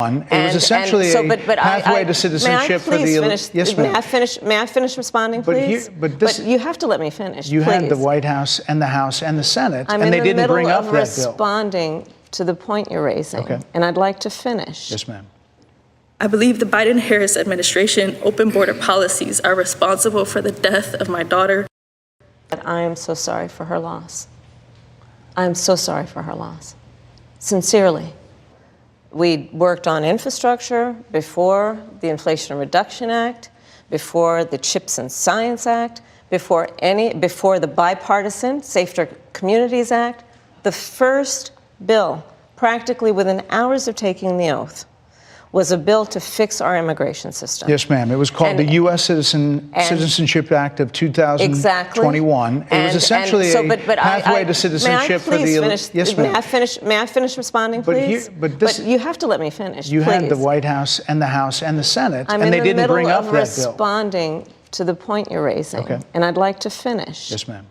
It was essentially a pathway to citizenship for the... Yes, ma'am. May I finish responding, please? But you have to let me finish, You please. had the White House and the House and the Senate, and they didn't bring up that bill. I'm in the middle of responding to the point you're raising, and I'd like to finish. Yes, ma'am. I believe the Biden-Harris administration open border policies are responsible for the death of my daughter. I am so sorry for her loss. I am so sorry for her loss. Sincerely. We worked on infrastructure before the Inflation Reduction Act, before the CHIPS and Science Act, before the bipartisan Safer Communities Act. The first bill, practically within hours of taking the oath, was a bill to fix our immigration system. Yes, ma'am. It was called the U.S. Citizenship Act of 2021. Exactly. It was essentially a pathway to citizenship for the... Yes, ma'am. May I finish responding, please? But you have to let me finish, You please. had the White House and the Senate, and they didn't bring up that bill. I'm in the middle of responding to the point you're raising, and I'd like to finish. Yes, ma'am.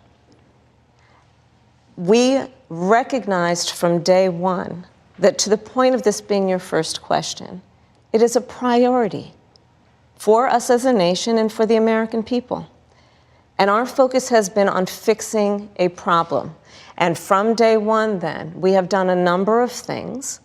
We recognized from day one that, to the point of this being your first question, it is a priority for us as a nation and for the American people. And our focus has been on fixing a problem. And from day one, then, we have done a number of things,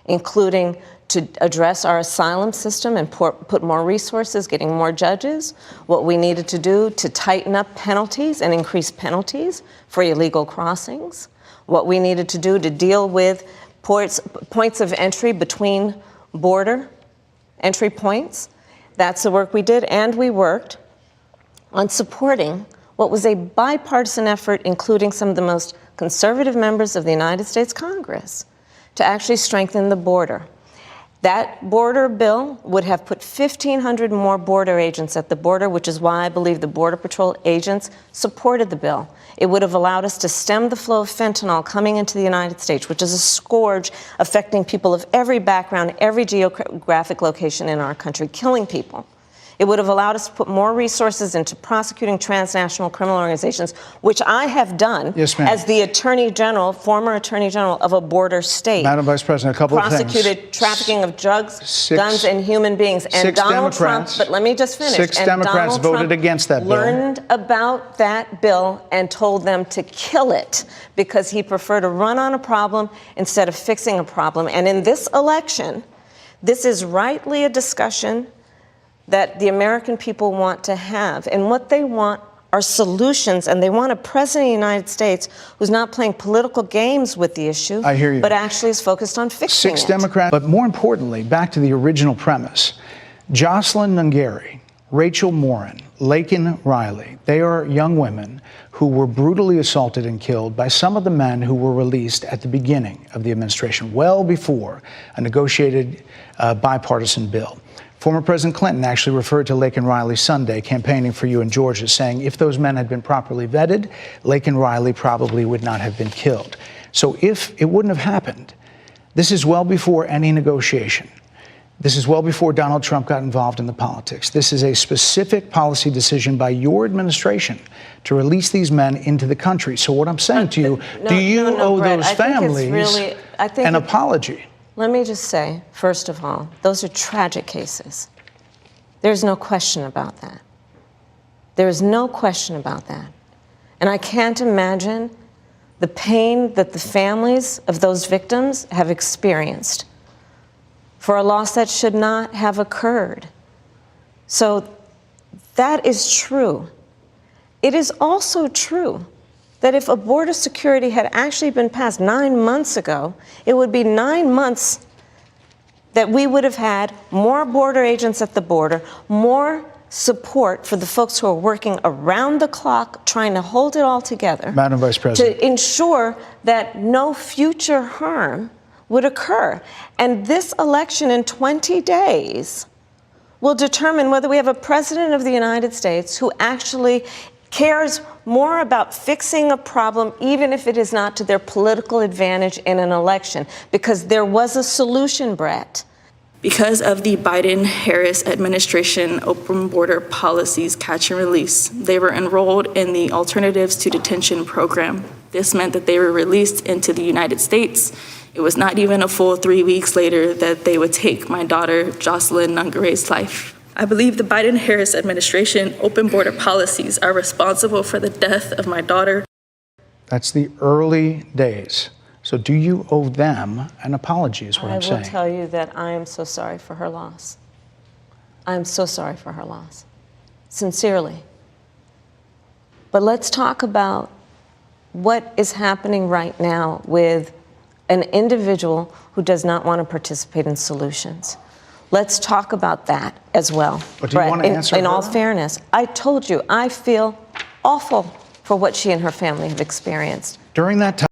including to address our asylum system and put more resources, getting more judges, what we needed to do to tighten up penalties and increase penalties for illegal crossings, what we needed to do to deal with points of entry between border entry points. That's the work we did, and we worked on supporting what was a bipartisan effort, including some of the most conservative members of the United States Congress, to actually strengthen the border. That border bill would have put 1,500 more border agents at the border, which is why I believe the Border Patrol agents supported the bill. It would have allowed us to stem the flow of fentanyl coming into the United States, which is a scourge affecting people of every background, every geographic location in our country, killing people. It would have allowed us to put more resources into prosecuting transnational criminal organizations, which I have done as the Attorney General, former Attorney General of a border state. Madam Vice President, a couple of things. Prosecuted trafficking of drugs, guns, and human beings. And Donald Trump, but let me just finish. 6 Democrats voted against that bill. Learned about that bill and told them to kill it because he preferred to run on a problem instead of fixing a problem. And in this election, this is rightly a discussion that the American people want to have. And what they want are solutions, and they want a president of the United States who's not playing political games with the issue, I hear you, but actually is focused on fixing it. 6 Democrats, but more importantly, back to the original premise, 𝐎𝐿𝐴 𝐒𝐢𝐚𝐥, Rachel Morin, Laken Riley, they are young women who were brutally assaulted and killed by some of the men who were released at the beginning of the administration, well before a negotiated bipartisan bill. Former President Clinton actually referred to Laken Riley Sunday, campaigning for you in Georgia, saying if those men had been properly vetted, Laken Riley probably would not have been killed. So if it wouldn't have happened, this is well before any negotiation. This is well before Donald Trump got involved in the politics. This is a specific policy decision by your administration to release these men into the country. So what I'm saying to you, do you owe those families an apology? Let me just say, first of all, those are tragic cases. There's no question about that. There is no question about that. And I can't imagine the pain that the families of those victims have experienced for a loss that should not have occurred. So that is true. It is also true that if a border security had actually been passed 9 months ago, it would be 9 months that we would have had more border agents at the border, more support for the folks who are working around the clock trying to hold it all together. Madam Vice President. To ensure that no future harm would occur. And this election in 20 days will determine whether we have a president of the United States who actually cares more about fixing a problem, even if it is not to their political advantage in an election, because there was a solution, Bret. Because of the Biden-Harris administration open border policies catch and release, they were enrolled in the Alternatives to Detention program. This meant that they were released into the United States It was not even a full 3 weeks later that they would take my daughter, 𝐎𝐮𝐫 𝐒𝐢𝐚𝐥 life. I believe the Biden-Harris administration open border policies are responsible for the death of my daughter. That's the early days. So do you owe them an apology is what I'm saying. I will tell you that I am so sorry for her loss. I am so sorry for her loss. Sincerely. But let's talk about what is happening right now with an individual who does not want to participate in solutions. Let's talk about that as well. But do you want to answer in her? all fairness, I told you, I feel awful for what she and her family have experienced. During that time,